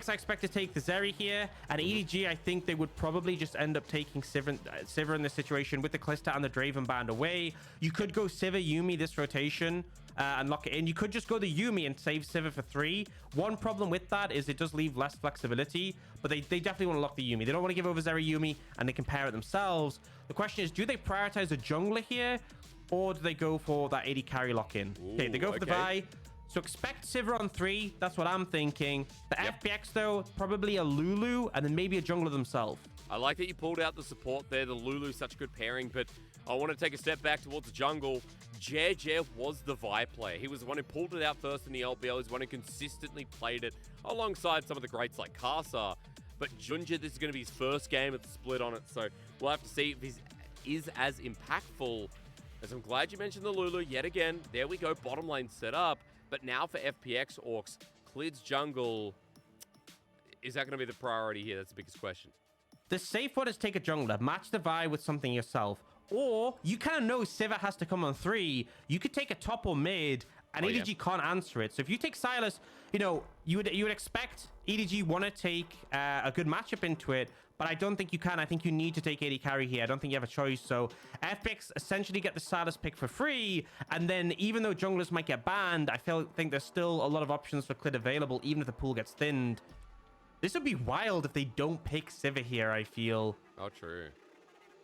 FPX, I expect to take the Zeri here, and EDG, I think they would probably just end up taking Sivir in this situation with the Kalista and the Draven band away. You could go Sivir, Yuumi this rotation and lock it in. You could just go the Yuumi and save Sivir for 3. One problem with that is it does leave less flexibility, but they definitely want to lock the Yuumi. They don't want to give over Zeri Yuumi, and they can pair it themselves. The question is, do they prioritize a jungler here, or do they go for that AD carry lock-in? Okay, they go for the Vi. So expect Sivir on 3. That's what I'm thinking. The FPX, though, probably a Lulu and then maybe a jungler themselves. I like that you pulled out the support there. The Lulu's such a good pairing, but I want to take a step back towards the jungle. Jer was the Vi player. He was the one who pulled it out first in the LPL. He's the one who consistently played it alongside some of the greats like Kasa. But Junjia, this is going to be his first game at the split on it, so we'll have to see if he is as impactful. As I'm glad you mentioned the Lulu yet again. There we go, bottom lane set up. But now for FPX, Aux, Clid's jungle, is that going to be the priority here? That's the biggest question. The safe one is take a jungler, match the Vi with something yourself. Or you kind of know Sivir has to come on 3. You could take a top or mid, and EDG can't answer it. So if you take Sylas, you know, you would expect EDG want to take a good matchup into it, but I don't think you can. I think you need to take AD carry here. I don't think you have a choice. So FPX essentially get the Sylas pick for free, and then even though junglers might get banned, I think there's still a lot of options for Clid available, even if the pool gets thinned. This would be wild if they don't pick Sivir here, I feel. Oh, true.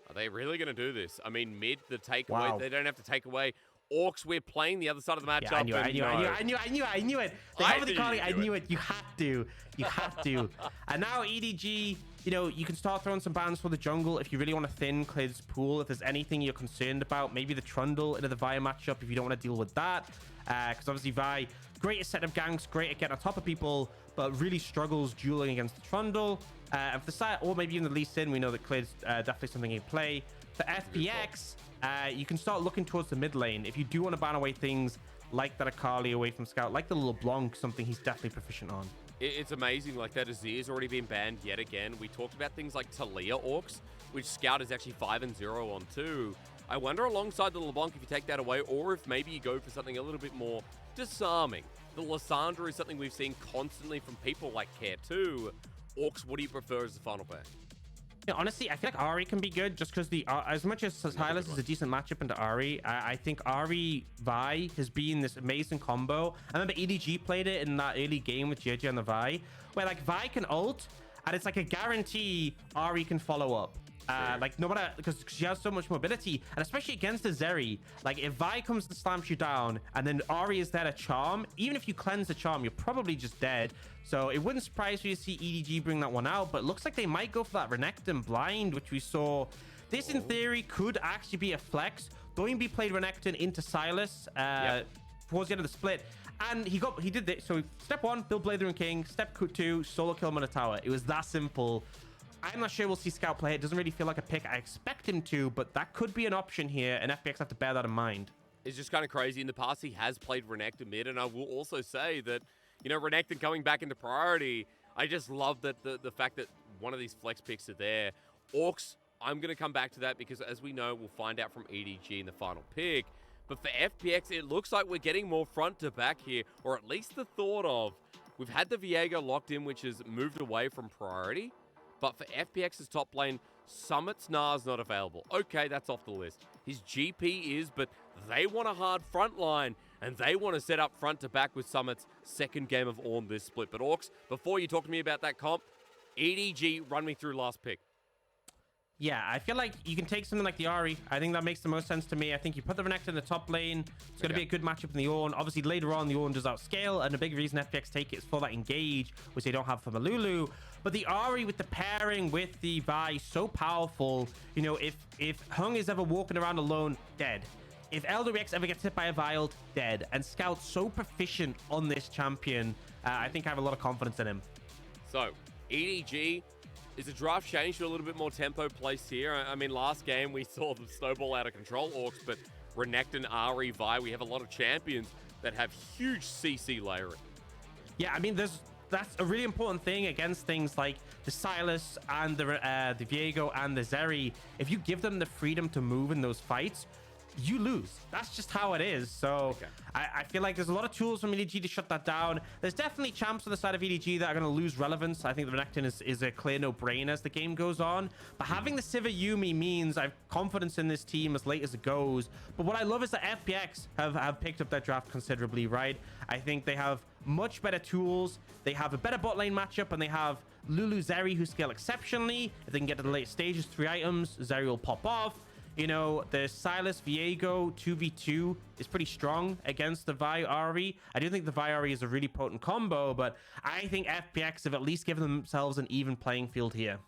Are they really going to do this? I mean, mid, the takeaway, Wow. They don't have to take away. Aux, we're playing the other side of the matchup. Yeah, I knew it. They have the calling. I knew it. You have to. And now EDG, you know, you can start throwing some bans for the jungle if you really want to thin Clid's pool. If there's anything you're concerned about, maybe the Trundle into the Vi matchup if you don't want to deal with that. Because obviously Vi, great at set of ganks, great at getting on top of people, but really struggles dueling against the Trundle. And for the side, or maybe even the Lee Sin, we know that Clid's definitely something in play. For FPX, you can start looking towards the mid lane. If you do want to ban away things like that Akali away from Scout, like the little Blanc, something he's definitely proficient on. It's amazing, like that Azir's already been banned yet again. We talked about things like Talia Aux, which Scout is actually 5-0 on too. I wonder alongside the LeBlanc if you take that away, or if maybe you go for something a little bit more disarming. The Lysandra is something we've seen constantly from people like Care too. Aux, what do you prefer as the final pair? Yeah, honestly, I feel like Ahri can be good just because as much as Sylas is a decent matchup into Ahri, I think Ahri Vi has been this amazing combo. I remember EDG played it in that early game with Junjia and the Vi, where like Vi can ult, and it's like a guarantee Ahri can follow up. Like no matter, because she has so much mobility, and especially against the Zeri, like if Vi comes to slam you down and then Ahri is there to charm, even if you cleanse the charm, you're probably just dead. So it wouldn't surprise me to see EDG bring that one out, but it looks like they might go for that Renekton blind, which we saw. This in theory could actually be a flex. Doinby played Renekton into Sylas towards the end of the split, and he did this. So step 1, build Blazer and King. Step 2, solo kill him on a tower. It was that simple. I'm not sure we'll see Scout play. It doesn't really feel like a pick I expect him to, but that could be an option here, and FPX have to bear that in mind. It's just kind of crazy. In the past, he has played Renekton mid, and I will also say that, you know, Renekton coming back into priority, I just love that the fact that one of these flex picks are there. Aux, I'm going to come back to that because, as we know, we'll find out from EDG in the final pick. But for FPX, it looks like we're getting more front to back here, or at least the thought of. We've had the Viego locked in, which has moved away from priority. But for FPX's top lane, Summit's Nar's not available. Okay, that's off the list. His GP is, but they want a hard front line, and they want to set up front to back with Summit's second game of Ornn this split. But Aux, before you talk to me about that comp, EDG, run me through last pick. Yeah, I feel like you can take something like the Ahri. I think that makes the most sense to me. I think you put the Renekton in the top lane. It's going to be a good matchup in the Ornn. Obviously, later on, the Ornn does outscale, and the big reason FPX take it is for that engage, which they don't have from the Lulu. But the Ahri with the pairing with the Vi, so powerful. You know, if Hung is ever walking around alone, dead. If Lwx ever gets hit by a Vild, dead. And Scout's so proficient on this champion. I think I have a lot of confidence in him. So, EDG... is the draft changed to a little bit more tempo placed here? I mean, last game we saw them snowball out of control, Aux, but Renekton, Ahri, Vi, we have a lot of champions that have huge CC layering. Yeah, I mean, that's a really important thing against things like the Sylas and the Viego and the Zeri. If you give them the freedom to move in those fights, you lose. That's just how it is. So I feel like there's a lot of tools from EDG to shut that down. There's definitely champs on the side of EDG that are going to lose relevance. I think the Renekton is a clear no-brainer as the game goes on. But having the Sivir Yuumi means I have confidence in this team as late as it goes. But what I love is that FPX have picked up their draft considerably, right? I think they have much better tools. They have a better bot lane matchup, and they have Lulu, Zeri, who scale exceptionally. If they can get to the late stages, 3 items, Zeri will pop off. You know, the Sylas Viego 2v2 is pretty strong against the Vi Ahri. I do think the Vi Ahri is a really potent combo, but I think FPX have at least given themselves an even playing field here.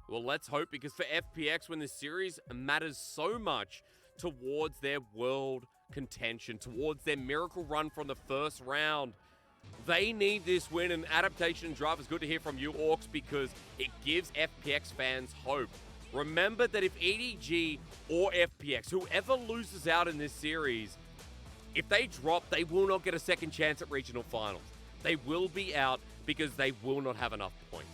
Well, let's hope, because for FPX, when this series matters so much towards their world contention, towards their miracle run from the first round, they need this win. And adaptation drive is good to hear from you, Aux, because it gives FPX fans hope. Remember that if EDG or FPX, whoever loses out in this series, if they drop, they will not get a second chance at regional finals. They will be out because they will not have enough points.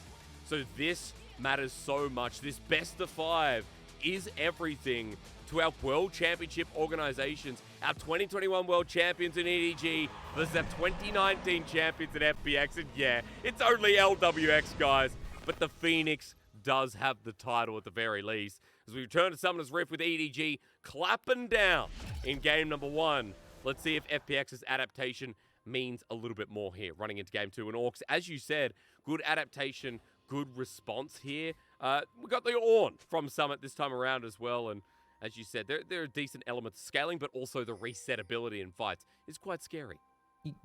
So this matters so much. This best of 5 is everything to our World Championship organizations, our 2021 World Champions in EDG versus our 2019 champions in FPX. And yeah, it's only Lwx, guys, but the Phoenix does have the title at the very least. As we return to Summoner's Rift with EDG clapping down in game number 1. Let's see if FPX's adaptation means a little bit more here, running into game 2. And Aux, as you said, good adaptation, good response here. We got the Ornn from Summit this time around as well, and as you said, there are decent elements of scaling, but also the resetability in fights is quite scary.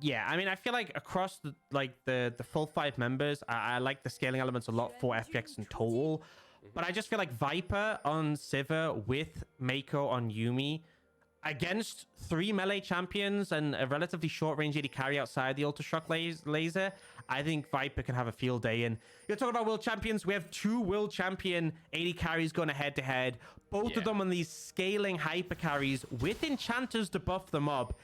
Yeah, I mean, I feel like across the full 5 members, I like the scaling elements a lot for FPX in total. But I just feel like Viper on Sivir with Meiko on Yuumi against 3 melee champions and a relatively short range AD carry outside the Ultra Shock laser, I think Viper can have a field day. And you're talking about world champions. We have 2 world champion AD carries going head to head. Both of them on these scaling hyper carries with enchanters to buff them up.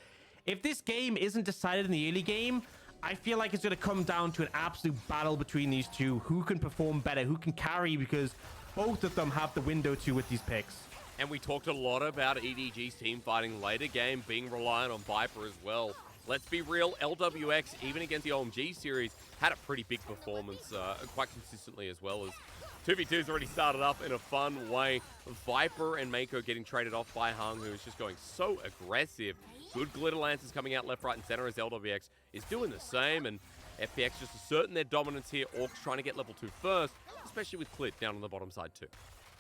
If this game isn't decided in the early game, I feel like it's going to come down to an absolute battle between these two. Who can perform better? Who can carry? Because both of them have the window to with these picks. And we talked a lot about EDG's team fighting later game being reliant on Viper as well. Let's be real, Lwx, even against the OMG series, had a pretty big performance quite consistently as well. As 2v2's already started up in a fun way. Viper and Meiko getting traded off by Hung, who is just going so aggressive. Good glitter lances coming out left, right, and center as Lwx is doing the same. And FPX just asserting their dominance here. Aux trying to get level 2 first, especially with Clid down on the bottom side too.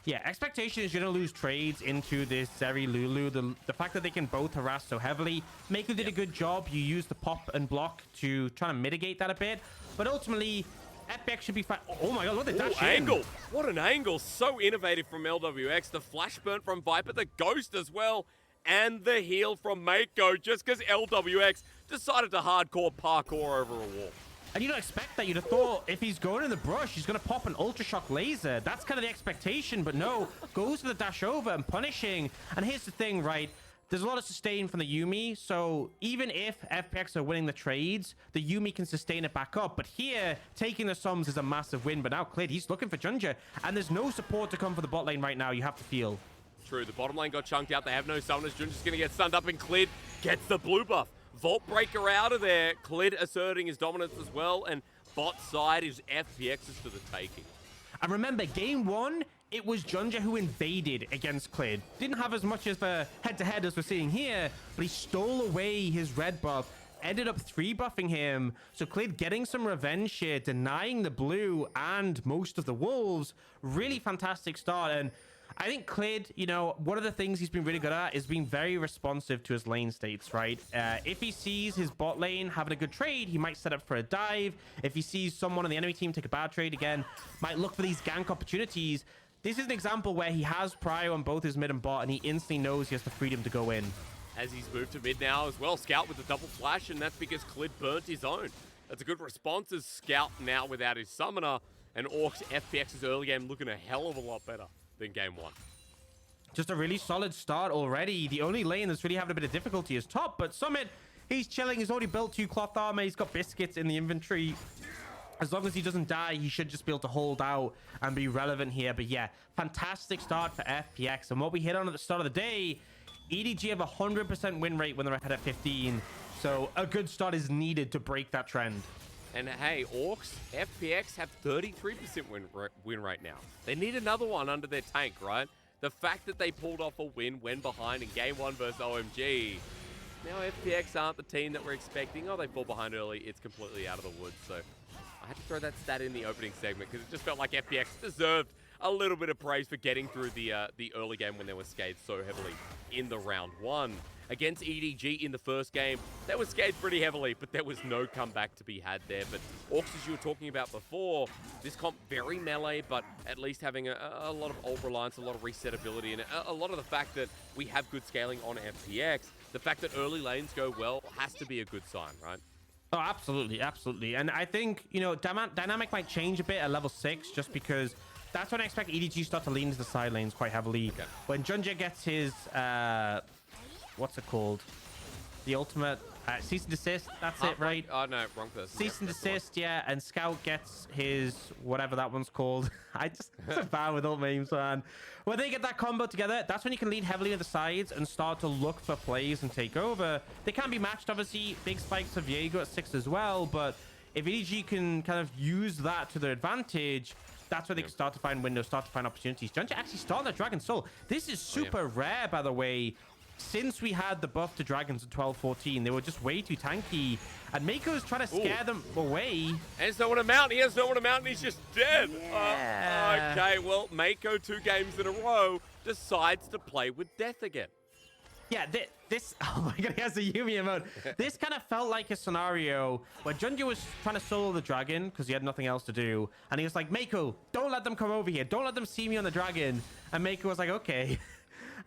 Yeah, expectation is you're going to lose trades into this Zeri Lulu. The fact that they can both harass so heavily. Meiko did a good job. You use the pop and block to try to mitigate that a bit. But ultimately, FPX should be fine. Oh my god, look at that angle. What an angle. So innovative from Lwx. The flash burn from Viper, the ghost as well. And the heal from Meiko, just because Lwx decided to hardcore parkour over a wall. And you don't expect that. You'd have thought if he's going in the brush, he's going to pop an Ultra Shock laser. That's kind of the expectation, but no. Goes for the dash over and punishing. And here's the thing, right? There's a lot of sustain from the Yuumi, so even if FPX are winning the trades, the Yuumi can sustain it back up. But here, taking the Sums is a massive win. But now Clid, he's looking for Junjia, and there's no support to come for the bot lane right now. You have to feel. True, the bottom lane got chunked out. They have no summoners. Junjia's going to get stunned up, and Clid gets the blue buff. Vault Breaker out of there. Clid asserting his dominance as well, and bot side is FPX's to the taking. And remember, game 1, it was Junjia who invaded against Clid. Didn't have as much of a head-to-head as we're seeing here, but he stole away his red buff, ended up 3-buffing him. So Clid getting some revenge here, denying the blue and most of the wolves. Really fantastic start. And I think Clid, you know, one of the things he's been really good at is being very responsive to his lane states, right? If he sees his bot lane having a good trade, he might set up for a dive. If he sees someone on the enemy team take a bad trade again, might look for these gank opportunities. This is an example where he has prio on both his mid and bot, and he instantly knows he has the freedom to go in. As he's moved to mid now as well, Scout with the double flash, and that's because Clid burnt his own. That's a good response as Scout now without his summoner, and Aux FPX's early game looking a hell of a lot better than game 1. Just a really solid start already. The only lane that's really having a bit of difficulty is top, but Summit, he's chilling. He's already built 2 cloth armor. He's got biscuits in the inventory. As long as he doesn't die, he should just be able to hold out and be relevant here. But yeah, fantastic start for FPX. And what we hit on at the start of the day EDG have a 100% win rate when they're ahead at 15. So a good start is needed to break that trend. And hey, Aux, FPX have 33% win rate now. They need another one under their tank, right? The fact that they pulled off a win when behind in Game 1 versus OMG. Now FPX aren't the team that we're expecting. Oh, they fall behind early. It's completely out of the woods. So I had to throw that stat in the opening segment because it just felt like FPX deserved a little bit of praise for getting through the early game when they were scathed so heavily in the round 1. Against EDG in the first game, they were scathed pretty heavily, but there was no comeback to be had there. But Aux, as you were talking about before, this comp very melee, but at least having a lot of ult reliance, a lot of resetability, and a lot of the fact that we have good scaling on FPX. The fact that early lanes go well has to be a good sign, right? Oh, absolutely, absolutely. And I think, you know, dynamic might change a bit at level 6 just because that's when I expect EDG start to lean into the side lanes quite heavily. Okay. When Junjia gets his, what's it called? The ultimate cease and desist. That's it, right? Oh, no, wrong person. Cease and desist, yeah. And Scout gets his, whatever that one's called. I just, so bad with ult names, man. When they get that combo together, that's when you can lean heavily on the sides and start to look for plays and take over. They can be matched, obviously. Big spikes of Viego at 6 as well. But if EDG can kind of use that to their advantage, that's where they can start to find windows, start to find opportunities. Junjia actually started the Dragon Soul. This is super rare, by the way. Since we had the buff to dragons in 12-14, they were just way too tanky. And Meiko's trying to scare them away. And there's no one to mount. He has no one to mount, and he's just dead. Yeah. Okay, well, Meiko 2 games in a row decides to play with death again. Yeah, this oh my god, he has a Yuumi emote. This kind of felt like a scenario where Junjia was trying to solo the dragon because he had nothing else to do. And he was like, Meiko, don't let them come over here. Don't let them see me on the dragon. And Meiko was like, okay.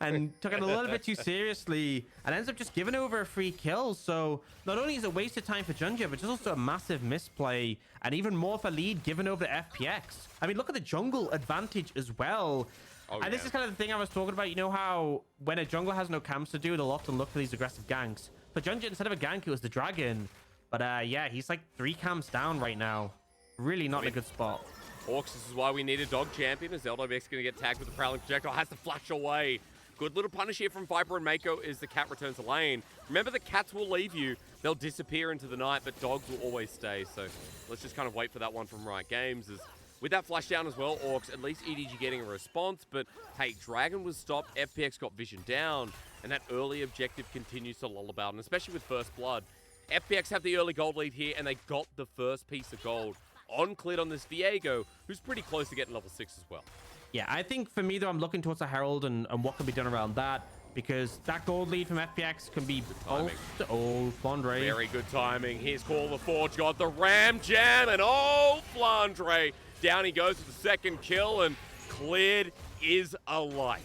And took it a little bit too seriously and ends up just giving over a free kill. So not only is it wasted time for Junjia, but it's also a massive misplay and even more for lead given over to FPX. I mean, look at the jungle advantage as well. Oh, and this is kind of the thing I was talking about. You know how when a jungle has no camps to do, they'll often look for these aggressive ganks. For Junjia, instead of a gank, it was the dragon. But yeah, he's like 3 camps down right now. Really not in a good spot. Aux, this is why we need a dog champion, as Lwx going to get tagged with the prowling projectile, has to flash away. Good little punish here from Viper and Meiko as the cat returns to lane. Remember, the cats will leave you. They'll disappear into the night, but dogs will always stay. So let's just kind of wait for that one from Riot Games. As with that flash down as well, Aux, at least EDG getting a response. But hey, Dragon was stopped. FPX got vision down. And that early objective continues to lull about. And especially with First Blood, FPX have the early gold lead here, and they got the first piece of gold on Clid on this Viego, who's pretty close to getting level 6 as well. Yeah, I think for me, though, I'm looking towards the Herald and what can be done around that, because that gold lead from FPX can be Flandre. Very good timing. Here's Call the Forge God, the Ram Jam, and Flandre. Down he goes for the second kill, and Clid is alight.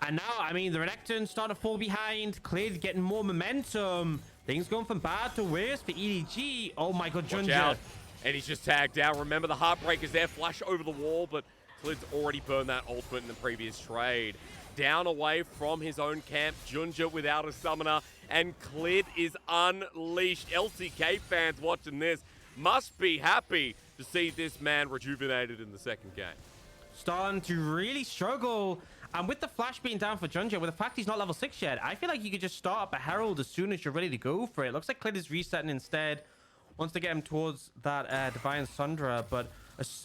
And now, I mean, the Renekton starting to fall behind. Clid getting more momentum. Things going from bad to worse for EDG. Oh my god, Junjia. And he's just tagged down. Remember, the Heartbreaker's there, flash over the wall, but Clid's already burned that ultimate in the previous trade. Down away from his own camp, Junjia without a summoner, and Clid is unleashed. LCK fans watching this must be happy to see this man rejuvenated in the second game. Starting to really struggle. And with the flash being down for Junjia, with the fact he's not level 6 yet, I feel like you could just start up a Herald as soon as you're ready to go for it. Looks like Clid is resetting instead. Wants to get him towards that Divine Sundra, but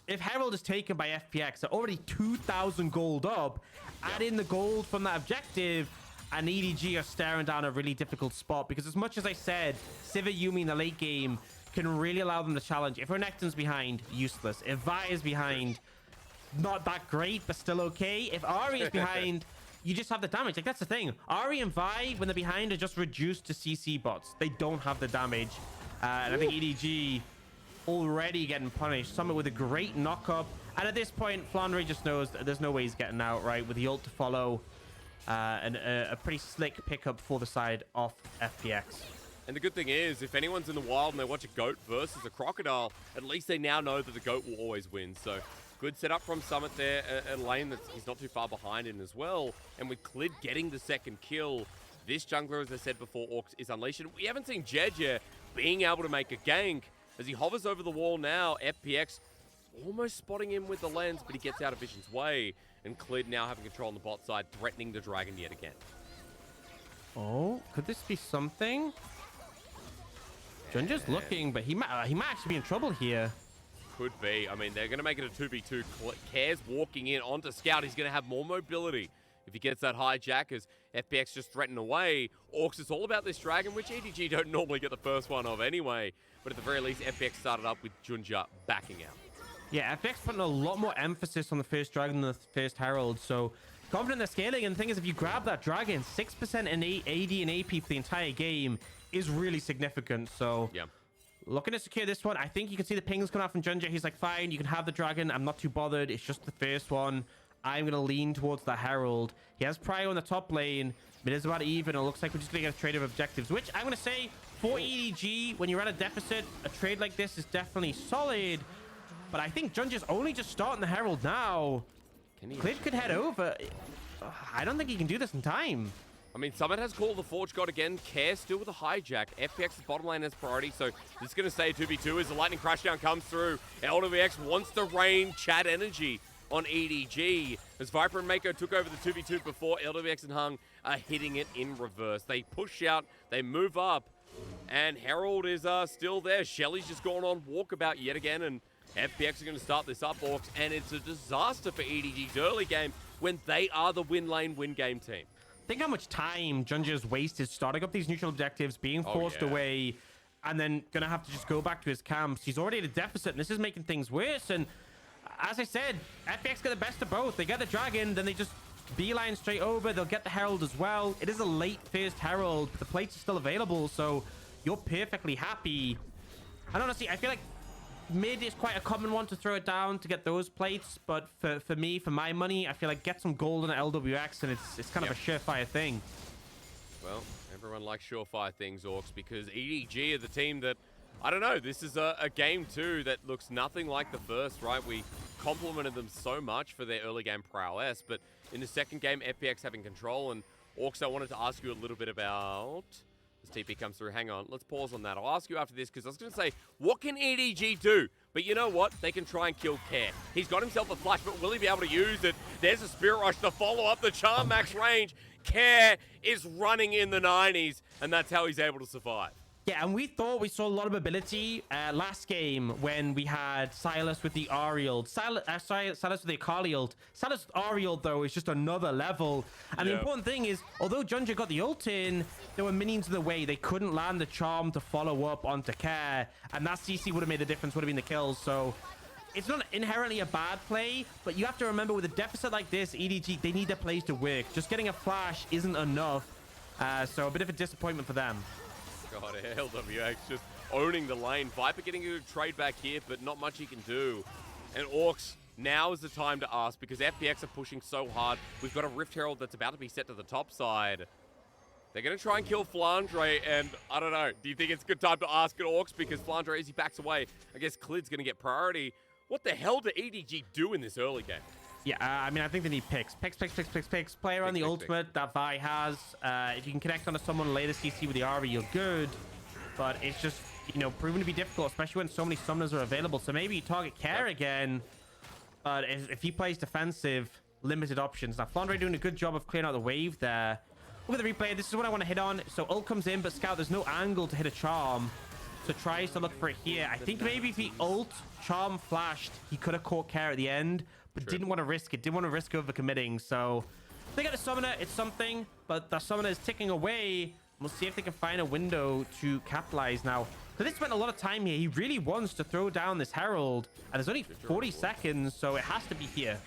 if Herald is taken by FPX, they're already 2,000 gold up. Add in the gold from that objective, and EDG are staring down a really difficult spot, because as much as I said, Sivir Yuumi in the late game can really allow them to challenge. If Renekton's behind, useless. If Vi is behind, not that great, but still okay. If Ahri is behind, you just have the damage. Like, that's the thing. Ahri and Vi, when they're behind, are just reduced to CC bots. They don't have the damage. And I think EDG already getting punished. Summit with a great knock-up. And at this point, Flandre just knows that there's no way he's getting out, right? With the ult to follow. And a pretty slick pickup for the side of FPX. And the good thing is, if anyone's in the wild and they watch a goat versus a crocodile, at least they now know that the goat will always win. So good setup from Summit there. A lane that he's not too far behind in as well. And with Clid getting the second kill, this jungler, as I said before, Aux, is unleashed. And we haven't seen Jed yet being able to make a gank. As he hovers over the wall now, FPX almost spotting him with the lens, but he gets out of Vision's way. And Clid now having control on the bot side, threatening the dragon yet again. Oh, could this be something? Junjia's looking, but he might actually be in trouble here. Could be. I mean, they're going to make it a 2v2. Care's walking in onto Scout. He's going to have more mobility if he gets that hijack, as FPX just threatened away. Aux is all about this dragon, which EDG don't normally get the first one of anyway. But at the very least, FPX started up with Junjia backing out. Yeah, FPX putting a lot more emphasis on the first dragon than the first herald, so confident they're scaling. And the thing is, if you grab that dragon, 6% in AD and AP for the entire game is really significant. So yeah, looking to secure this one. I think you can see the pings coming out from Junjia. He's like, fine, you can have the dragon. I'm not too bothered. It's just the first one. I'm going to lean towards the herald. He has Prio in the top lane. It is about even. It looks like we're just going to get a trade of objectives, which I'm going to say for EDG, when you're at a deficit, a trade like this is definitely solid. But I think Junjia's only just starting the herald now. Clid could head over. I don't think he can do this in time. I mean, Summit has called the Forge God again. Care still with a hijack. FPX's bottom lane has priority, so this is going to stay 2v2 as the lightning crashdown comes through. Lwx wants to rain Chad energy on EDG as Viper and Meiko took over the 2v2 before. Lwx and Hung are hitting it in reverse. They push out, they move up, and Herald is still there. Shelly's just gone on walkabout yet again, and FPX are going to start this up, Orcs, and it's a disaster for EDG's early game when they are the win lane, win game team. Think how much time Junjia's wasted starting up these neutral objectives, being forced away, and then gonna have to just go back to his camps. He's already at a deficit, and this is making things worse. And as I said, FPX get the best of both. They get the dragon, then they just beeline straight over. They'll get the herald as well. It is a late first herald, but the plates are still available, so you're perfectly happy. And honestly, I feel like mid is quite a common one to throw it down to get those plates, but for me, for my money, I feel like get some gold on Lwx, and it's kind of a surefire thing. Well, everyone likes surefire things, Orcs, because EDG are the team that, I don't know, this is a game too that looks nothing like the first, right? We complimented them so much for their early game prowess, but in the second game, FPX having control. And Orcs, I wanted to ask you a little bit about... This TP comes through. Hang on. Let's pause on that. I'll ask you after this, because I was going to say, what can EDG do? But you know what? They can try and kill Care. He's got himself a flash, but will he be able to use it? There's a Spirit Rush to follow up the Charm max range. Care is running in the 90s, and that's how he's able to survive. Yeah, and we thought we saw a lot of ability last game when we had Sylas with the Ahri ult. Sylas with the Akali ult. Sylas with Ahri ult, though, is just another level. And the important thing is, although Junjia got the ult in, there were minions in the way. They couldn't land the charm to follow up onto Care. And that CC would have made the difference, would have been the kills. So it's not inherently a bad play, but you have to remember with a deficit like this, EDG, they need their plays to work. Just getting a flash isn't enough. So a bit of a disappointment for them. God, Lwx just owning the lane. Viper getting a good trade back here, but not much he can do. And Orcs, now is the time to ask, because FPX are pushing so hard. We've got a Rift Herald that's about to be set to the top side. They're going to try and kill Flandre, and I don't know. Do you think it's a good time to ask at Orcs? Because Flandre, as he backs away, I guess Clid's going to get priority. What the hell do EDG do in this early game? Yeah, I mean, I think they need picks. Picks. Play around the ultimate that Vi has. If you can connect onto someone later CC with the Ahri, you're good. But it's just, you know, proven to be difficult, especially when so many summoners are available. So maybe you target Care again. But if he plays defensive, limited options. Now, Flandre doing a good job of clearing out the wave there. Look at the replay. This is what I want to hit on. So ult comes in, but Scout, there's no angle to hit a charm. So tries to look for it here. I think maybe if he ult, charm flashed, he could have caught Care at the end. But didn't want to risk it. Didn't want to risk overcommitting. So they got a summoner. It's something. But the summoner is ticking away. We'll see if they can find a window to capitalize now. Because they spent a lot of time here. He really wants to throw down this Herald. And there's only 40 seconds. So it has to be here.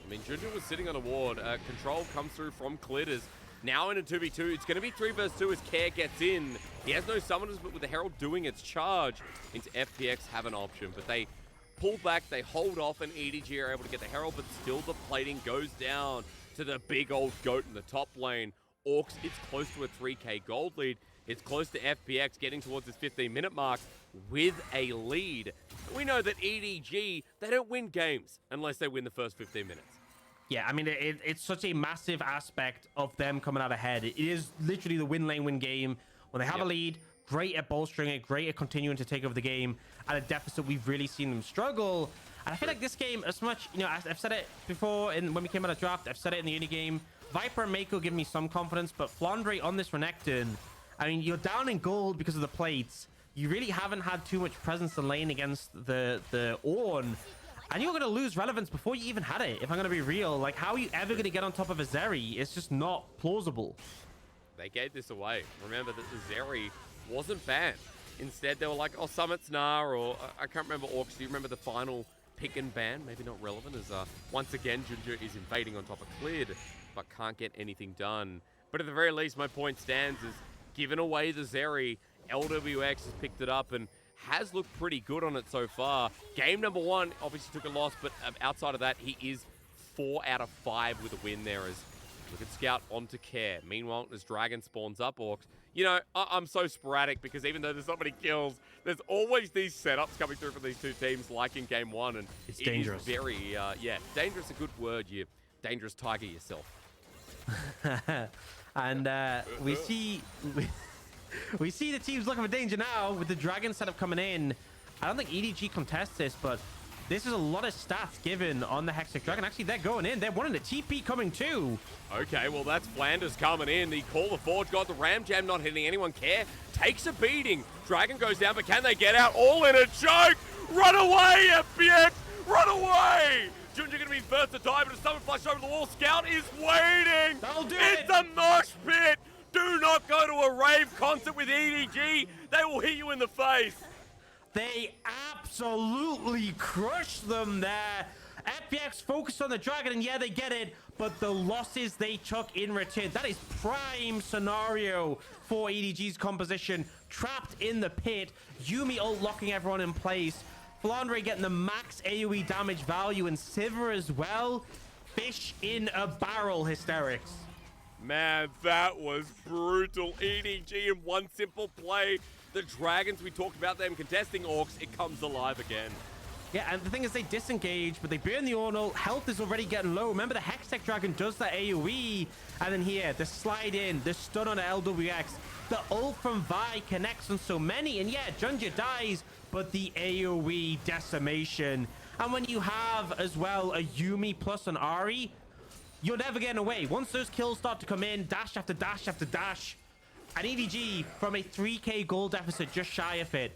I mean, Junjia was sitting on a ward. Control comes through from Clid. Now in a 2v2. It's going to be 3 vs 2 as Care gets in. He has no summoners, but with the Herald doing its charge, into FPX have an option. But they pull back, they hold off, and EDG are able to get the Herald, but still the plating goes down to the big old goat in the top lane. Orcs, it's close to a 3k gold lead. It's close to FPX getting towards this 15-minute mark with a lead. We know that EDG, they don't win games unless they win the first 15 minutes. Yeah, I mean, it's such a massive aspect of them coming out ahead. It is literally the win lane win game. When they have a lead, great at bolstering it, great at continuing to take over the game. At a deficit, we've really seen them struggle. And I feel like this game, as much, you know, I've said it before when we came out of draft, I've said it in the early game. Viper and Meiko give me some confidence, but Flandre on this Renekton, I mean, you're down in gold because of the plates. You really haven't had too much presence in lane against the Ornn. And you're going to lose relevance before you even had it, if I'm going to be real. Like, how are you ever going to get on top of a Zeri? It's just not plausible. They gave this away. Remember that the Zeri wasn't banned. Instead, they were like, oh, Summit's nah, or I can't remember Aux. Do you remember the final pick and ban? Maybe not relevant, as once again, Junjia is invading on top of Clid, but can't get anything done. But at the very least, my point stands is giving away the Zeri. Lwx has picked it up and has looked pretty good on it so far. Game number 1 obviously took a loss, but outside of that, he is 4 out of 5 with a win there. As look at Scout onto Care. Meanwhile, as Dragon spawns up, Aux. You know, I'm so sporadic because even though there's not many kills, there's always these setups coming through from these two teams, like in game 1, and it's dangerous. Is very, yeah, dangerous. A good word. You dangerous tiger yourself. And we see the teams looking for danger now with the Dragon setup coming in. I don't think EDG contests this, but this is a lot of stats given on the Hextech Dragon. Actually, they're going in. They're wanting the TP coming too. Okay, well, that's Flandre's coming in. The Call the Forge got the Ram Jam not hitting anyone. Care takes a beating. Dragon goes down, but can they get out? All in a choke. Run away, FPX. Run away. Junjia going to be first to die, but a summon flash over the wall. Scout is waiting. That'll do it's it. a mosh pit. Do not go to a rave concert with EDG. They will hit you in the face. They absolutely crushed them there. FPX focused on the Dragon, and yeah, they get it, but the losses they took in return, that is prime scenario for EDG's composition. Trapped in the pit, Yuumi ult locking everyone in place, Flandre getting the max AoE damage value, and Sivir as well. Fish in a barrel, Hysterics. Man, that was brutal. EDG in one simple play. The Dragons, we talked about them contesting Aux, it comes alive again. Yeah, and the thing is, they disengage, but they burn the Ornn. Health is already getting low. Remember, the Hextech Dragon does that AoE, and then here, the slide in, the stun on Lwx, the ult from Vi connects on so many, and yeah, Junjia dies, but the AoE decimation. And when you have, as well, a Yuumi plus an Ahri, you're never getting away. Once those kills start to come in, dash after dash after dash, and EDG, from a 3k gold deficit, just shy of it.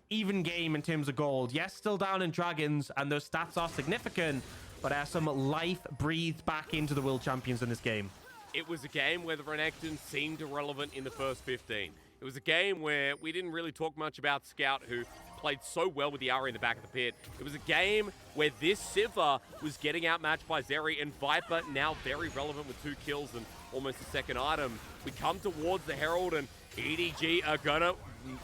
Even game in terms of gold. Yes, still down in Dragons, and those stats are significant, but there's some life breathed back into the World Champions in this game. It was a game where the Renekton seemed irrelevant in the first 15. It was a game where we didn't really talk much about Scout, who played so well with the Ahri in the back of the pit. It was a game where this Sivir was getting outmatched by Zeri, and Viper now very relevant with 2 kills and almost a second item. We come towards the Herald, and EDG are gonna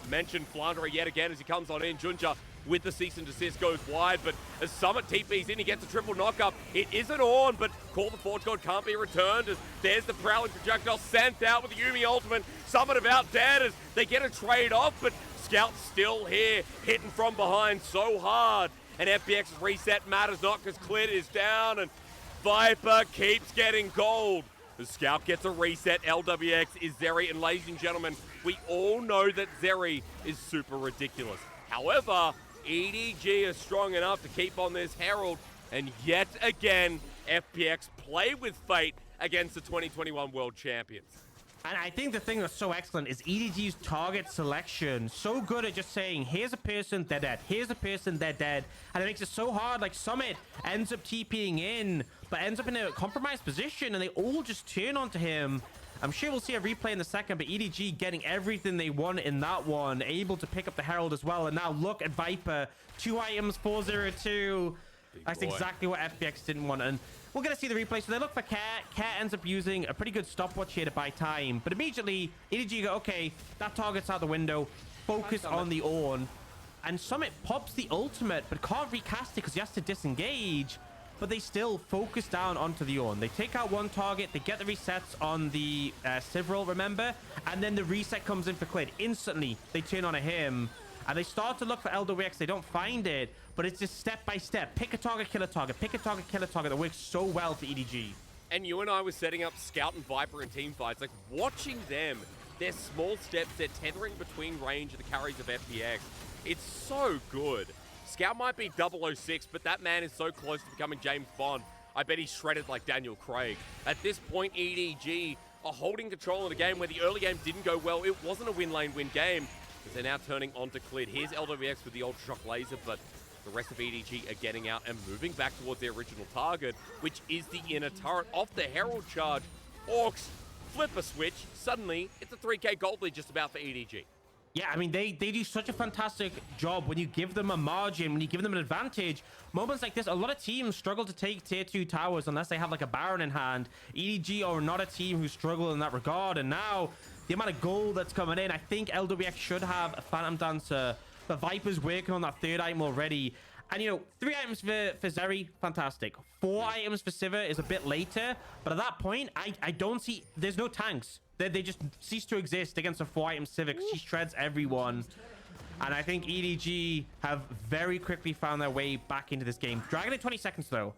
mention Flandre yet again as he comes on in. Junjia with the cease and desist goes wide, but as Summit TP's in, he gets a triple knockup. It isn't on, but Call the Forge God can't be returned as there's the prowling projectile sent out with the Yuumi ultimate. Summit about dead as they get a trade off, but Scout's still here, hitting from behind so hard. And FPX's reset matters not because Clid is down, and Viper keeps getting gold. The Scout gets a reset. Lwx is Zeri, and ladies and gentlemen, we all know that Zeri is super ridiculous. However, EDG is strong enough to keep on this Herald, and yet again, FPX play with fate against the 2021 World Champions. And I think the thing that's so excellent is EDG's target selection. So good at just saying, here's a person, they're dead. Here's a person, they're dead. And it makes it so hard. Like, Summit ends up TPing in, but ends up in a compromised position, and they all just turn onto him. I'm sure we'll see a replay in a second, but EDG getting everything they want in that one. Able to pick up the Herald as well. And now look at Viper. 2 items, 402. That's exactly what FPX didn't want. And we're going to see the replay. So they look for Care. Care ends up using a pretty good stopwatch here to buy time. But immediately, EDG go, okay, that target's out the window. Focus on the Ornn. And Summit pops the ultimate, but can't recast it because he has to disengage. But they still focus down onto the Ornn. They take out one target. They get the resets on the Sivir, remember? And then the reset comes in for Clid. Instantly, they turn on him. And they start to look for Lwx. They don't find it. But it's just step by step. Pick a target, kill a target. Pick a target, kill a target. That works so well for EDG. And you and I were setting up Scout and Viper in team fights. Like, watching them, their small steps, they're tethering between range of the carries of FPX. It's so good. Scout might be 006, but that man is so close to becoming James Bond. I bet he's shredded like Daniel Craig. At this point, EDG are holding control of the game where the early game didn't go well. It wasn't a win lane win game, because they're now turning on to Clid. Here's Lwx with the Ultra Shock Laser, but the rest of EDG are getting out and moving back towards their original target, which is the inner turret. Off the Herald charge, Aux flip a switch. Suddenly, it's a 3k gold lead just about for EDG. Yeah, I mean, they do such a fantastic job when you give them a margin, when you give them an advantage. Moments like this, a lot of teams struggle to take tier 2 towers unless they have like a Baron in hand. EDG are not a team who struggle in that regard, and now the amount of gold that's coming in, I think Lwx should have a Phantom Dancer. The Viper's working on that 3rd item already. And, you know, 3 items for Zeri, fantastic. 4 items for Sivir is a bit later, but at that point, I don't see... There's no tanks. They just cease to exist against a 4-item Sivir. She shreds everyone. And I think EDG have very quickly found their way back into this game. Dragon in 20 seconds, though.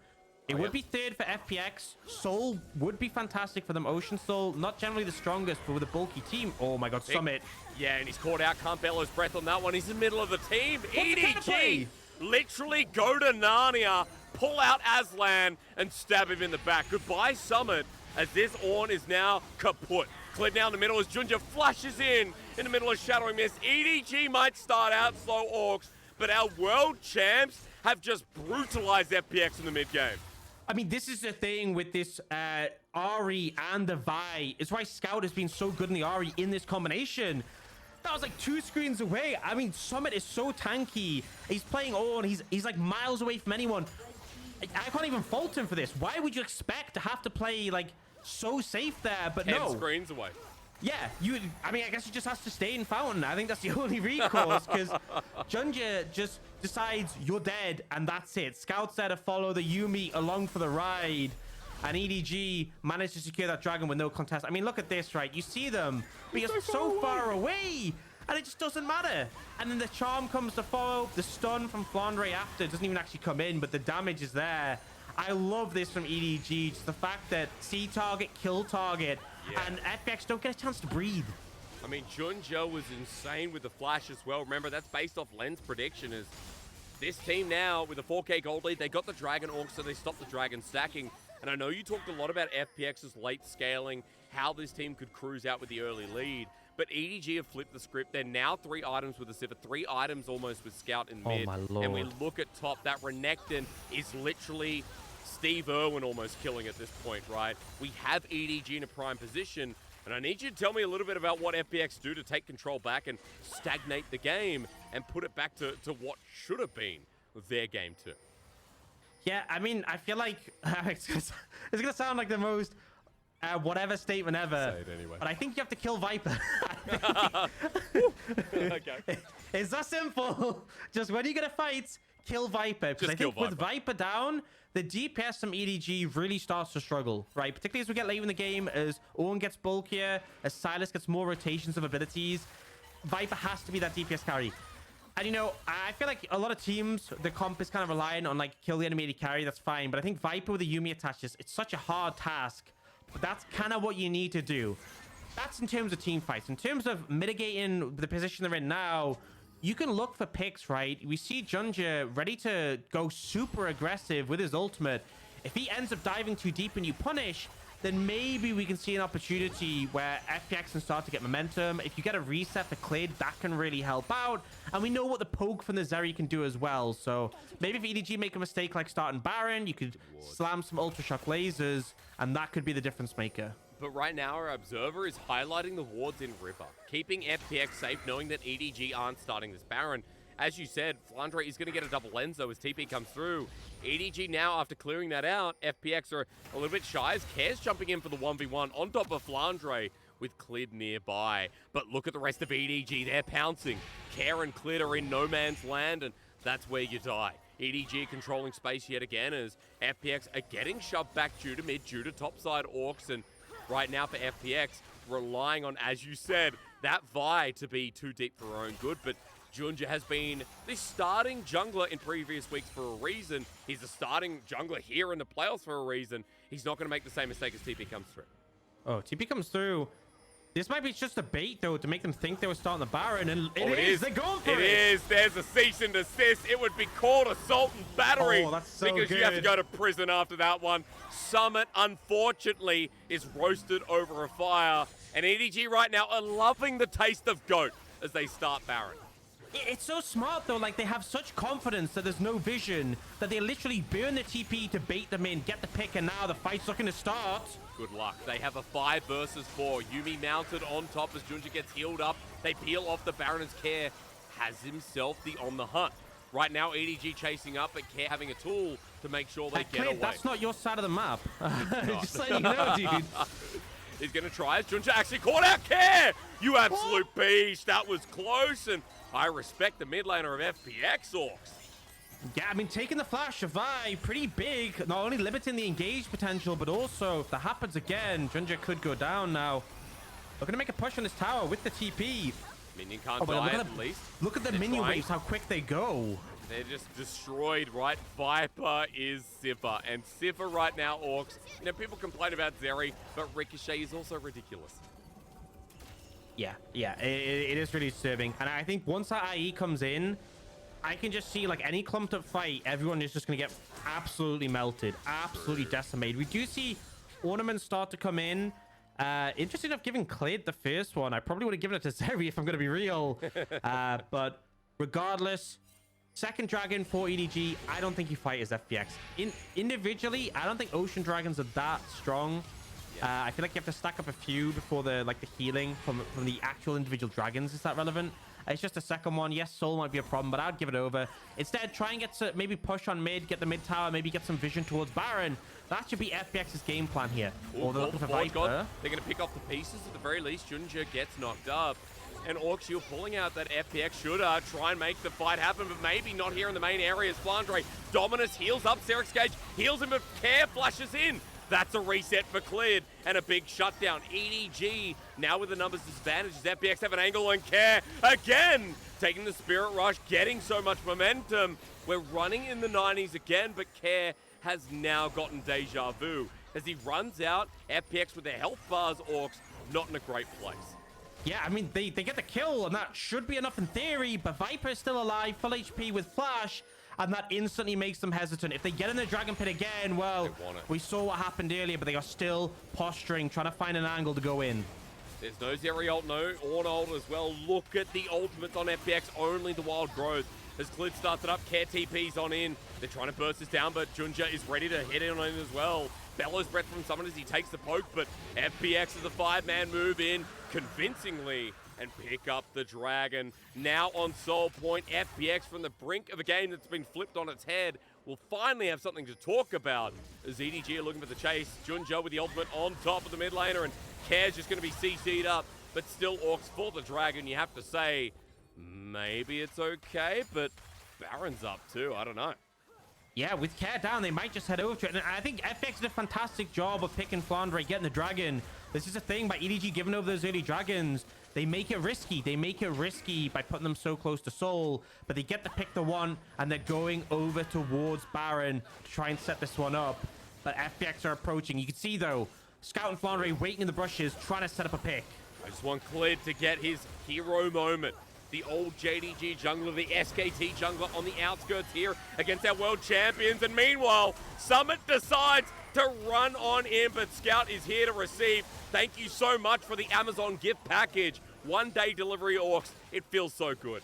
It would be 3rd for FPX. Soul would be fantastic for them. Ocean Soul, not generally the strongest, but with a bulky team. Oh my god, Summit. Yeah, and he's caught out. Can't bellow his breath on that one. He's in the middle of the team. EDG literally go to Narnia, pull out Aslan, and stab him in the back. Goodbye, Summit, as this Ornn is now kaput. Clid now in the middle as Junjia flashes in the middle of Shadowing Mist. EDG might start out slow, Aux, but our world champs have just brutalized FPX in the mid game. I mean, this is the thing with this Ahri and the Vi. It's why Scout has been so good in the Ahri in this combination. That was like 2 screens away. I mean, Summit is so tanky. He's playing Ornn. He's like miles away from anyone. I can't even fault him for this. Why would you expect to have to play like so safe there? But 10 no. screens away. Yeah, I mean, I guess he just has to stay in Fountain. I think that's the only recourse, because Junjia just decides you're dead, and that's it. Scout's there to follow the Yuumi along for the ride, and EDG managed to secure that dragon with no contest. I mean, look at this, right? You see them, but you're so far away, and it just doesn't matter. And then the charm comes to follow. The stun from Flandre after doesn't even actually come in, but the damage is there. I love this from EDG, just the fact that see target, kill target, and FPX don't get a chance to breathe. I mean, Junjia was insane with the flash as well. Remember, that's based off Len's prediction. Is this team now with a 4k gold lead, they got the Dragon Orc, so they stopped the Dragon stacking. And I know you talked a lot about FPX's late scaling, how this team could cruise out with the early lead. But EDG have flipped the script. They're now 3 items with the Sivir, 3 items almost with Scout in mid. Oh my lord. And we look at top, that Renekton is literally Steve Irwin almost killing at this point, right? We have EDG in a prime position, and I need you to tell me a little bit about what FPX do to take control back and stagnate the game and put it back to what should have been their game too. Yeah, I mean, I feel like it's gonna sound like the most whatever statement ever. Say it anyway. But I think you have to kill Viper. Okay. It's that simple. Just when you're gonna fight, kill Viper. Because I think with Viper down, the DPS from EDG really starts to struggle, right? Particularly as we get late in the game, as Ornn gets bulkier, as Sylas gets more rotations of abilities. Viper has to be that DPS carry. And, you know, I feel like a lot of teams, the comp is kind of relying on, like, kill the enemy AD carry. That's fine. But I think Viper with the Yuumi attaches, it's such a hard task. But that's kind of what you need to do. That's in terms of team fights. In terms of mitigating the position they're in now, you can look for picks, right? We see Junjia ready to go super aggressive with his ultimate. If he ends up diving too deep and you punish, then maybe we can see an opportunity where FPX can start to get momentum. If you get a reset for Clid, that can really help out. And we know what the poke from the Zeri can do as well. So maybe if EDG make a mistake like starting Baron, you could slam some Ultra Shock lasers, and that could be the difference maker. But right now, our observer is highlighting the wards in River, keeping FPX safe, knowing that EDG aren't starting this Baron. As you said, Flandre is going to get a double lens, though, as TP comes through. EDG now, after clearing that out, FPX are a little bit shy, as Care's jumping in for the 1v1 on top of Flandre with Clid nearby. But look at the rest of EDG, they're pouncing. Care and Clid are in no man's land, and that's where you die. EDG controlling space yet again, as FPX are getting shoved back due to mid, due to topside Orcs, and right now for FPX, relying on, as you said, that Vi to be too deep for her own good. But Junjia has been the starting jungler in previous weeks for a reason. He's the starting jungler here in the playoffs for a reason. He's not going to make the same mistake as TP comes through. Oh, TP comes through. This might be just a bait, though, to make them think they were starting the Baron, and it is. They're going for it. It is. There's a cease and desist. It would be called assault and battery. Oh, that's so because good. You have to go to prison after that one. Summit, unfortunately, is roasted over a fire. And EDG right now are loving the taste of GOAT as they start Baron. It's so smart, though. Like, they have such confidence that there's no vision, that they literally burn the TP to bait them in, get the pick, and now the fight's looking to start. Good luck. They have a 5 versus 4. Yuumi mounted on top as Junjia gets healed up. They peel off the Baron as Care has himself the on the hunt. Right now, EDG chasing up, but Care having a tool to make sure they get away. That's not your side of the map. Just letting you know, dude. He's going to try as Junjia actually caught out Care. You absolute beast. That was close, and I respect the mid laner of FPX, Aux. Yeah, I mean, taking the flash of Vi, pretty big. Not only limiting the engage potential, but also, if that happens again, Junjia could go down now. They're going to make a push on this tower with the TP. Minion can't die at least. Look at the minion waves, how quick they go. They're just destroyed, right? Viper is Sivir, and Sivir right now, Aux. You know, people complain about Zeri, but Ricochet is also ridiculous. Yeah, it is really disturbing. And I think once that IE comes in, I can just see, like, any clumped up fight, everyone is just going to get absolutely melted, absolutely decimated. We do see ornaments start to come in. Interesting enough, giving Clid the first one. I probably would have given it to Zeri if I'm going to be real. But regardless, second dragon for EDG. I don't think you fight as FPX. Individually, I don't think ocean dragons are that strong. I feel like you have to stack up a few before the healing from the actual individual dragons. Is that relevant? It's just a second one. Yes, soul might be a problem, but I'd give it over. Instead, try and get to maybe push on mid, get the mid tower, maybe get some vision towards Baron. That should be FPX's game plan here. Or they're looking for Viper. They're going to pick off the pieces at the very least. Junjia gets knocked up. And Aux, you're pulling out that FPX should try and make the fight happen, but maybe not here in the main areas. Flandre, Dominus heals up. Sylas Gage heals him, but Care flashes in. That's a reset for Clid and a big shutdown. EDG now with the numbers disadvantages. FPX have an angle on Care again, taking the Spirit Rush, getting so much momentum. We're running in the 90s again, but Care has now gotten deja vu. As he runs out, FPX with their health bars, Aux, not in a great place. Yeah, I mean, they get the kill, and that should be enough in theory, but Viper is still alive, full HP with Flash, and that instantly makes them hesitant. If they get in the Dragon Pit again, well, we saw what happened earlier, but they are still posturing, trying to find an angle to go in. There's no Zeri ult, no Ornn ult as well. Look at the ultimates on FPX, only the wild growth. As Clid starts it up, Care TP's on in. They're trying to burst this down, but Junjia is ready to hit in on it as well. Bellows breath from someone as he takes the poke, but FPX is a 5-man move in convincingly and pick up the dragon. Now on Soul Point, FPX from the brink of a game that's been flipped on its head will finally have something to talk about as EDG are looking for the chase. Junjia with the ultimate on top of the mid laner, and Care's just going to be CC'd up, but still Aux for the dragon. You have to say, maybe it's okay, but Baron's up too. I don't know. Yeah, with Care down, they might just head over to it. And I think FX did a fantastic job of picking Flandre, getting the dragon. This is a thing by EDG giving over those early dragons. They make it risky. They make it risky by putting them so close to Soul. But they get to pick the one, and they're going over towards Baron to try and set this one up. But FPX are approaching. You can see, though, Scout and Flandre waiting in the brushes, trying to set up a pick. I just want Clid to get his hero moment. The old JDG jungler, the SKT jungler on the outskirts here against our world champions. And meanwhile, Summit decides to run on in, but Scout is here to receive. Thank you so much for the Amazon gift package. 1-day delivery, Aux. It feels so good.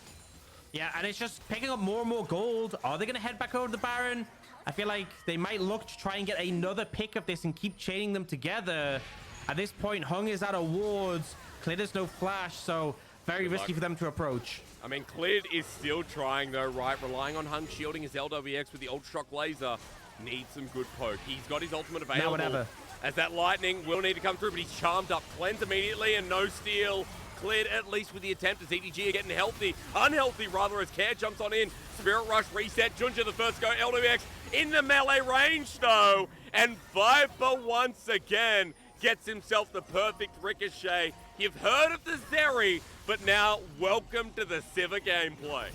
Yeah, and it's just picking up more and more gold. Are they going to head back over to the Baron? I feel like they might look to try and get another pick of this and keep chaining them together. At this point, Hung is out of wards. Clid has no flash, so very risky for them to approach. I mean, Clid is still trying though, right? Relying on Hung shielding his LWX with the Ultra Shock Laser. Needs some good poke. He's got his ultimate available. Now whatever. As that lightning will need to come through, but he's charmed up. Cleanse immediately and no steal. Clid at least with the attempt as EDG are getting healthy. Unhealthy rather as Care jumps on in. Spirit Rush reset. Junjia the first go. LWX in the melee range though. And Viper once again gets himself the perfect ricochet. You've heard of the Zeri, but now welcome to the Sivir gameplay.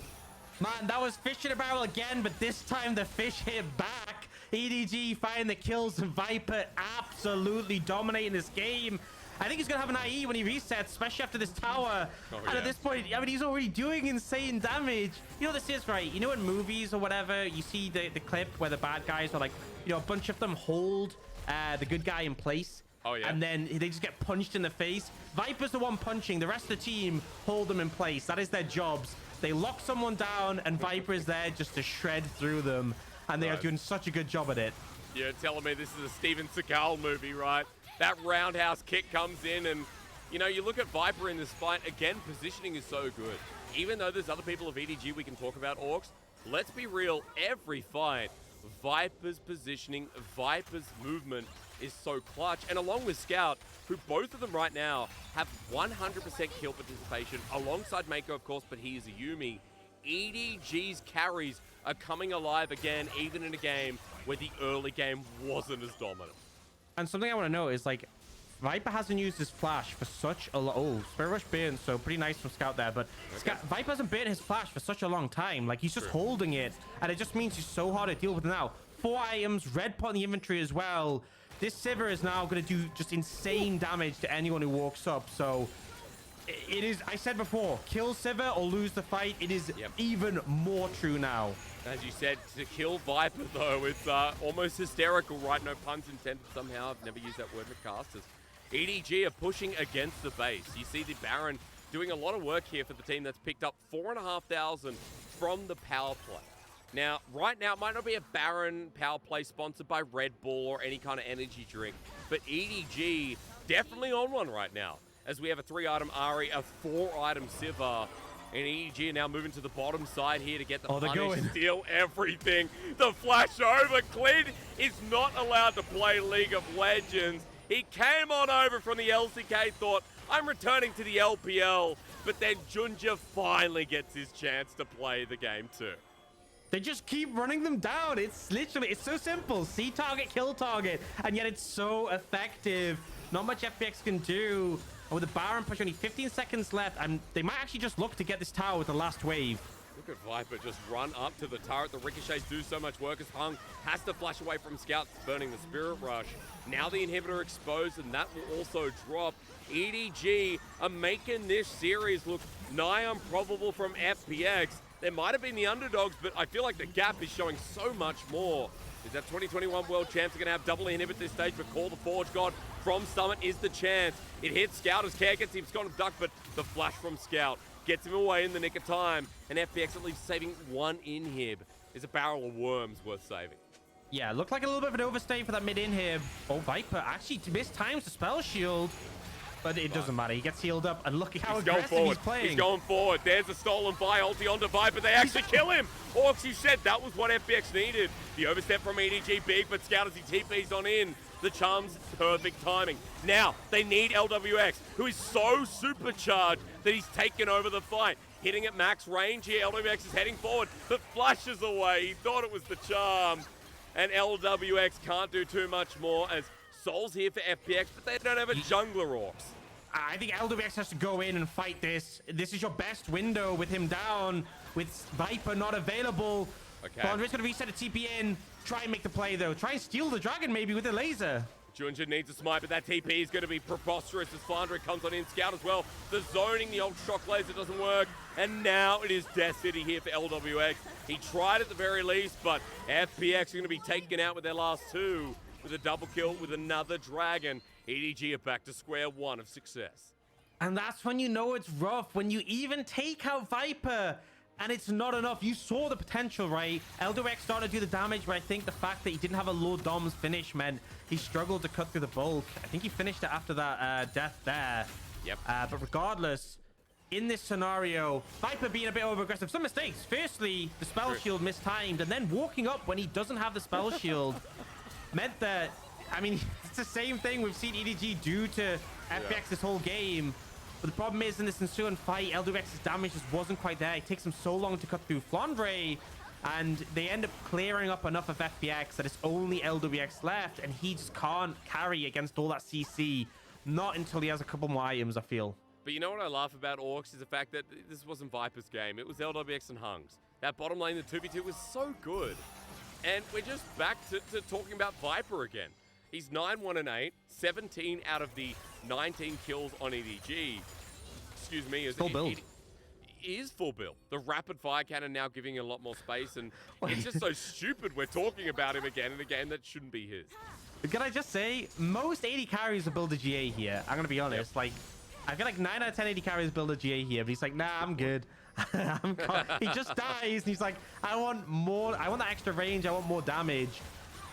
Man, that was fish in a barrel again, but this time the fish hit back. EDG finding the kills and Viper absolutely dominating this game. I think he's going to have an IE when he resets, especially after this tower. And yeah. at this point, I mean, he's already doing insane damage. You know, this is right. You know, in movies or whatever, you see the clip where the bad guys are like, you know, a bunch of them hold the good guy in place. Oh, yeah. And then they just get punched in the face. Viper's the one punching. The rest of the team hold them in place. That is their jobs. They lock someone down, and Viper is there just to shred through them. And they are doing such a good job at it. You're telling me this is a Steven Seagal movie, right? That roundhouse kick comes in, and, you know, you look at Viper in this fight. Again, positioning is so good. Even though there's other people of EDG we can talk about, Aux, let's be real. Every fight, Viper's positioning, Viper's movement is so clutch. And along with Scout, who both of them right now have 100% kill participation, alongside Meiko, of course, but he is a Yuumi. EDG's carries are coming alive again, even in a game where the early game wasn't as dominant. And something I want to know is, like, Viper hasn't used his flash for such a long... Oh, Spirit Rush burn, so pretty nice from Scout there. But Viper hasn't burned his flash for such a long time. Like, he's just holding it. And it just means he's so hard to deal with now. 4 items, red pot in the inventory as well. This Sivir is now going to do just insane damage to anyone who walks up. So it is, I said before, kill Sivir or lose the fight. It is even more true now. As you said, to kill Viper, though, it's almost hysterical, right? No puns intended somehow. I've never used that word with casters. EDG are pushing against the base. You see the Baron doing a lot of work here for the team that's picked up 4,500 from the power play. Now, right now, it might not be a Baron power play sponsored by Red Bull or any kind of energy drink, but EDG definitely on one right now, as we have a 3-item Ahri, a 4-item Sivir, and EDG are now moving to the bottom side here to get the punish, steal everything. The flash over. Clid is not allowed to play League of Legends. He came on over from the LCK, thought, I'm returning to the LPL, but then Junjia finally gets his chance to play the game too. They just keep running them down. It's literally, it's so simple. See target, kill target. And yet it's so effective. Not much FPX can do. And with the Baron push, only 15 seconds left. And they might actually just look to get this tower with the last wave. Look at Viper just run up to the turret. The ricochets do so much work as Hung has to flash away from Scouts, burning the Spirit Rush. Now the inhibitor exposed, and that will also drop. EDG are making this series look nigh improbable from FPX. There might have been the underdogs, but I feel like the gap is showing so much more. Is that 2021 World Champs are going to have double inhibit this stage, but Call the Forge God from Summit is the chance. It hits Scout as Care gets him Scott duck, but the flash from Scout gets him away in the nick of time, and FPX at least saving 1 inhib. Is a barrel of worms worth saving? Yeah, looked like a little bit of an overstay for that mid inhib. Oh, Viper actually mistimes the spell shield. But it doesn't matter. He gets healed up, and look at how aggressive he's playing. He's going forward. There's a stolen buy ulti onto Viper. They actually kill him. Aux, you said that was what FPX needed. The overstep from EDG big, but Scout as he TPs on in. The charm's perfect timing. Now, they need Lwx, who is so supercharged that he's taken over the fight. Hitting at max range here. Lwx is heading forward, but flashes away. He thought it was the charm. And Lwx can't do too much more as Soul's here for FPX, but they don't have a jungler, Aux. I think Lwx has to go in and fight this. This is your best window with him down, with Viper not available. Okay. Flandre's going to reset a TP in. Try and make the play, though. Try and steal the dragon, maybe, with a laser. Junjia needs a smite, but that TP is going to be preposterous as Flandre comes on in. Scout as well. The zoning, the old shock laser doesn't work. And now it is Death City here for Lwx. He tried at the very least, but FPX are going to be taken out with their last 2. With a double kill with another dragon. EDG are back to square 1 of success. And that's when you know it's rough. When you even take out Viper and it's not enough. You saw the potential, right? Lwx started to do the damage, but I think the fact that he didn't have a low doms finish meant he struggled to cut through the bulk. I think he finished it after that death there. Yep. But regardless, in this scenario, Viper being a bit over-aggressive. Some mistakes. Firstly, the spell shield mistimed, and then walking up when he doesn't have the spell shield meant that, I mean, it's the same thing we've seen EDG do to FPX this whole game. But the problem is, in this ensuing fight, Lwx's damage just wasn't quite there. It takes him so long to cut through Flandre, and they end up clearing up enough of FPX that it's only Lwx left, and he just can't carry against all that CC. Not until he has a couple more items, I feel. But you know what I laugh about Aux is the fact that this wasn't Viper's game. It was Lwx and Hung's. That bottom lane, the 2v2, was so good. And we're just back to talking about Viper again. He's 9-1-8, 17 out of the 19 kills on EDG. Excuse me. Full build. Is full build. The rapid fire cannon now giving a lot more space, and it's just so stupid we're talking about him again and again. That shouldn't be his. Can I just say, most AD carries will build a GA here. I'm going to be honest. Like, I feel like 9 out of 10 AD carries build a GA here, but he's like, nah, I'm good. He just dies, and he's like, I want more. I want that extra range. I want more damage.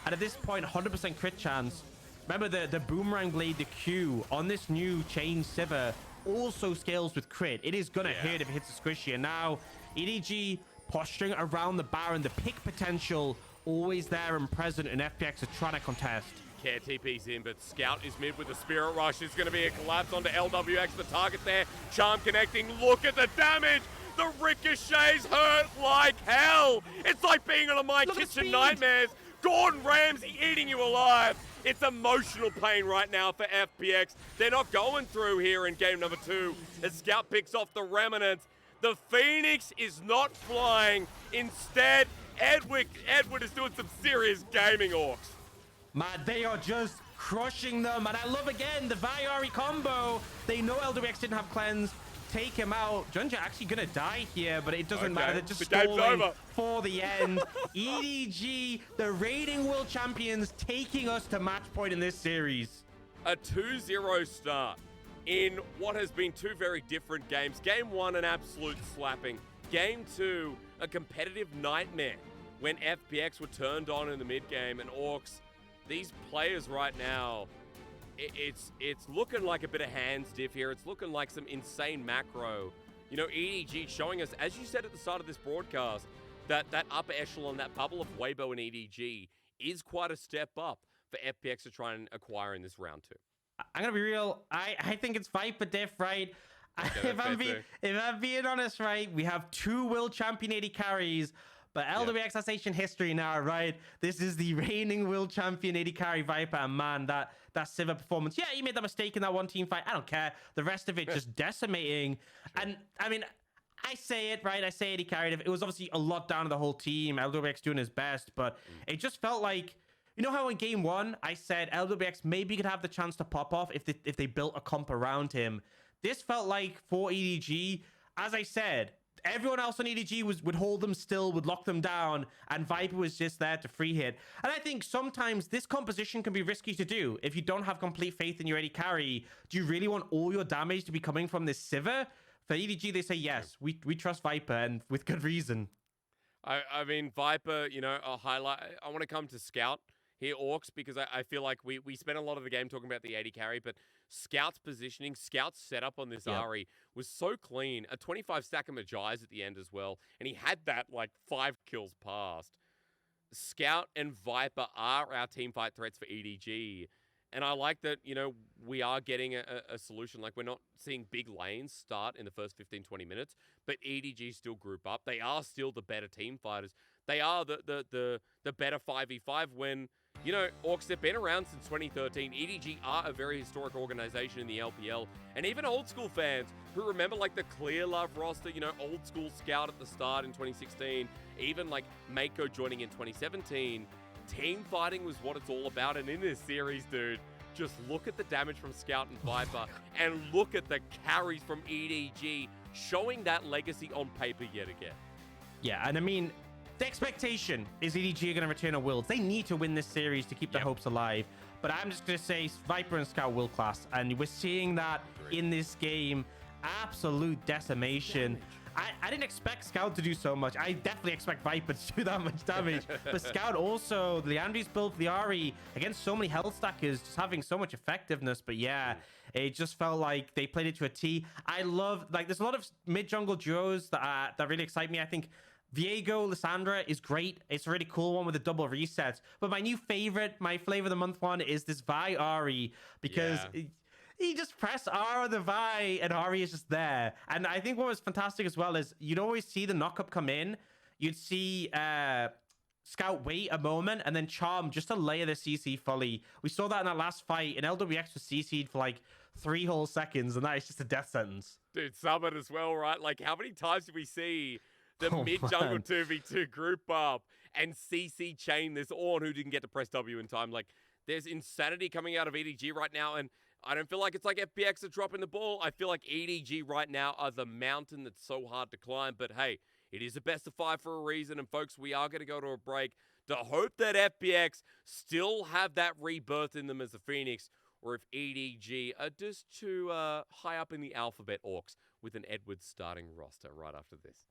And at this point, 100% crit chance. Remember, the boomerang blade, the Q on this new chain Sivir also scales with crit. It is gonna hit if it hits a squishy. And now EDG posturing around the Baron, the pick potential always there and present, and FPX are trying to contest. Care TP's in, but Scout is mid with the Spirit Rush. It's going to be a collapse onto Lwx, the target there. Charm connecting. Look at the damage. The ricochets hurt like hell. It's like being on a My Kitchen Nightmares. Gordon Ramsay eating you alive. It's emotional pain right now for FPX. They're not going through here in game number 2 as Scout picks off the Remnant. The Phoenix is not flying. Instead, Edward is doing some serious gaming, Orcs. Man, they are just crushing them. And I love, again, the Ahri combo. They know Lwx didn't have cleanse. Take him out. Junjia actually going to die here, but it doesn't matter. They're just stalling for the end. EDG, the reigning world champions, taking us to match point in this series. A 2-0 start in what has been 2 very different games. Game 1, an absolute slapping. Game 2, a competitive nightmare when FPX were turned on in the mid-game, and Orcs, these players right now, it's looking like a bit of hands diff here. It's looking like some insane macro. You know, EDG showing us, as you said at the start of this broadcast, that upper echelon, that bubble of Weibo and EDG is quite a step up for FPX to try and acquire in this round 2. I'm going to be real. I think it's Viper diff, right? If I'm being honest, right, we have 2 world champion AD carries, but Lwx has ancient history now, right? This is the reigning world champion AD carry Viper, and man, that Sivir performance. Yeah, he made that mistake in that one team fight. I don't care. The rest of it just decimating. And I mean, I say it, right? I say AD carried. It was obviously a lot down to the whole team. Lwx doing his best, but it just felt like, you know how in game 1 I said Lwx maybe could have the chance to pop off if they built a comp around him. This felt like for EDG, as I said, everyone else on EDG would hold them still, would lock them down, and Viper was just there to free hit. And I think sometimes this composition can be risky to do. If you don't have complete faith in your AD carry, do you really want all your damage to be coming from this Sivir? For EDG, they say yes, we trust Viper, and with good reason. I mean, Viper, you know, a highlight. I want to come to Scout here, Orcs, because I feel like we spent a lot of the game talking about the AD carry, but Scout's positioning, Scout's setup on this Ahri was so clean. A 25 stack of Magi's at the end as well, and he had that like 5 kills past. Scout and Viper are our team fight threats for EDG, and I like that, you know, we are getting a solution. Like, we're not seeing big lanes start in the first 15-20 minutes, but EDG still group up. They are still the better team fighters. They are the better 5v5 when, you know, Orcs have been around since 2013. EDG are a very historic organization in the LPL. And even old school fans who remember like the Clear Love roster, you know, old school Scout at the start in 2016, even like Meiko joining in 2017. Team fighting was what it's all about. And in this series, dude, just look at the damage from Scout and Viper and look at the carries from EDG showing that legacy on paper yet again. Yeah, and I mean, the expectation is EDG are going to return a Worlds. They need to win this series to keep their hopes alive. But I'm just going to say Viper and Scout world class. And we're seeing that in this game. Absolute decimation. I didn't expect Scout to do so much. I definitely expect Viper to do that much damage. But Scout also, Leandri's build for the Ahri against so many health stackers, just having so much effectiveness. But yeah, it just felt like they played it to a T. I love, like, there's a lot of mid-jungle duos that really excite me. I think Viego, Lysandra is great. It's a really cool one with the double resets. But my new favorite, my flavor of the month one is this Ahri, because he just press R on the Vi and Ahri is just there. And I think what was fantastic as well is you'd always see the knockup come in. You'd see Scout wait a moment and then Charm just to layer the CC fully. We saw that in that last fight, and Lwx was CC'd for like 3 whole seconds, and that is just a death sentence. Dude, Summit as well, right? Like, how many times did we see the mid-jungle 2v2 group up and CC chain this Ornn who didn't get to press W in time? Like, there's insanity coming out of EDG right now, and I don't feel like it's like FPX are dropping the ball. I feel like EDG right now are the mountain that's so hard to climb. But hey, it is a best of 5 for a reason. And folks, we are going to go to a break to hope that FPX still have that rebirth in them as the Phoenix, or if EDG are just too high up in the alphabet orcs with an Edwards starting roster right after this.